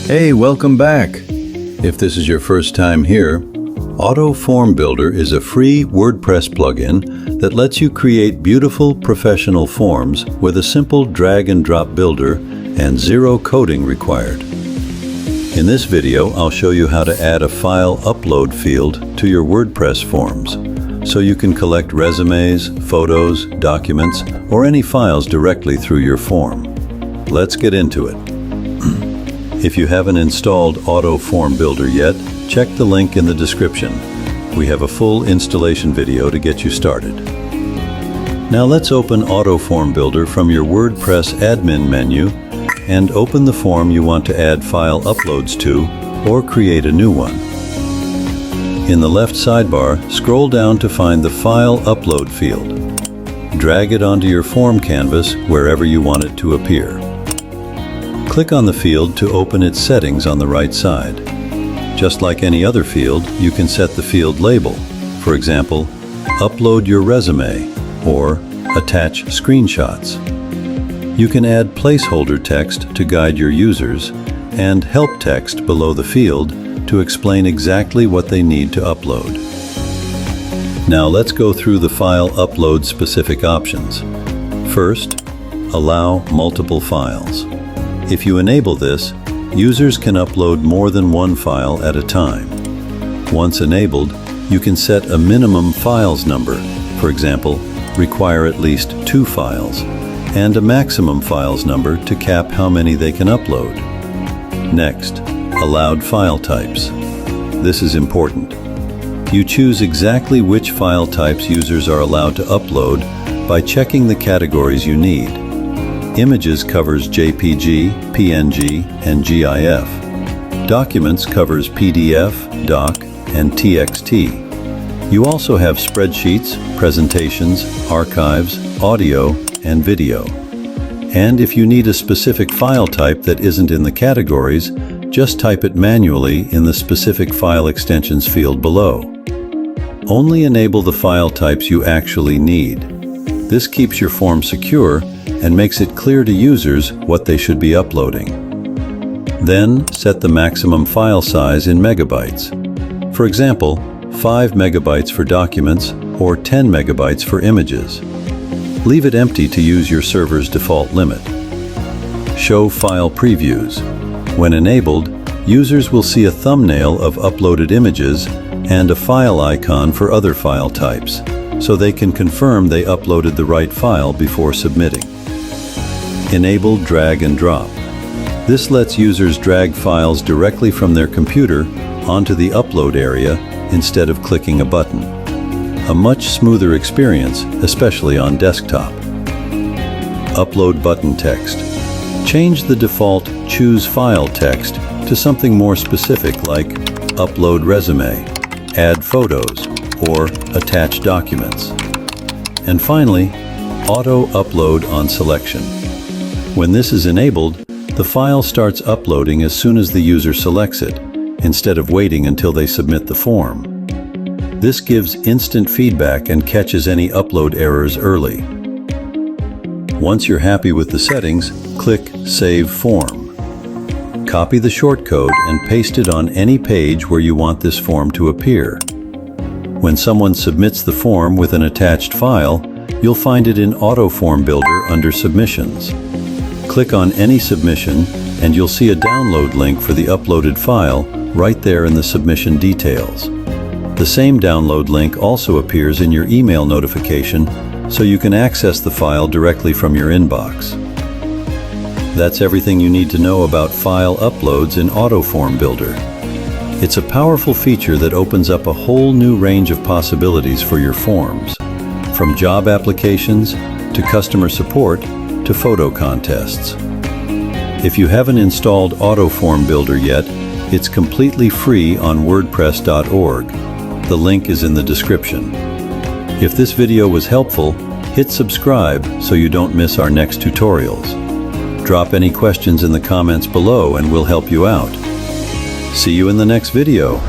Hey, welcome back! If this is your first time here, Auto Form Builder is a free WordPress plugin that lets you create beautiful professional forms with a simple drag and drop builder and zero coding required. In this video, I'll show you how to add a file upload field to your WordPress forms, so you can collect resumes, photos, documents, or any files directly through your form. Let's get into it. If you haven't installed Auto Form Builder yet, check the link in the description. We have a full installation video to get you started. Now let's open Auto Form Builder from your WordPress admin menu and open the form you want to add file uploads to or create a new one. In the left sidebar, scroll down to find the File Upload field. Drag it onto your form canvas wherever you want it to appear. Click on the field to open its settings on the right side. Just like any other field, you can set the field label. For example, upload your resume or attach screenshots. You can add placeholder text to guide your users and help text below the field to explain exactly what they need to upload. Now let's go through the file upload specific options. First, allow multiple files. If you enable this, users can upload more than one file at a time. Once enabled, you can set a minimum files number, for example, require at least 2 files, and a maximum files number to cap how many they can upload. Next, allowed file types. This is important. You choose exactly which file types users are allowed to upload by checking the categories you need. Images covers JPG, PNG, and GIF. Documents covers PDF, Doc, and TXT. You also have spreadsheets, presentations, archives, audio, and video. And if you need a specific file type that isn't in the categories, just type it manually in the specific file extensions field below. Only enable the file types you actually need. This keeps your form secure and makes it clear to users what they should be uploading. Then set the maximum file size in megabytes. For example, 5 megabytes for documents or 10 megabytes for images. Leave it empty to use your server's default limit. Show file previews. When enabled, users will see a thumbnail of uploaded images and a file icon for other file types, so they can confirm they uploaded the right file before submitting. Enable drag and drop. This lets users drag files directly from their computer onto the upload area instead of clicking a button. A much smoother experience, especially on desktop. Upload button text. Change the default Choose File text to something more specific like Upload Resume, Add Photos, or Attach Documents. And finally, Auto Upload on Selection. When this is enabled, the file starts uploading as soon as the user selects it, instead of waiting until they submit the form. This gives instant feedback and catches any upload errors early. Once you're happy with the settings, click Save Form. Copy the shortcode and paste it on any page where you want this form to appear. When someone submits the form with an attached file, you'll find it in Auto Form Builder under Submissions. Click on any submission and you'll see a download link for the uploaded file right there in the submission details. The same download link also appears in your email notification, so you can access the file directly from your inbox. That's everything you need to know about file uploads in Auto Form Builder. It's a powerful feature that opens up a whole new range of possibilities for your forms, from job applications to customer support to photo contests. If you haven't installed Auto Form Builder yet, it's completely free on WordPress.org. The link is in the description. If this video was helpful, hit subscribe so you don't miss our next tutorials. Drop any questions in the comments below and we'll help you out. See you in the next video.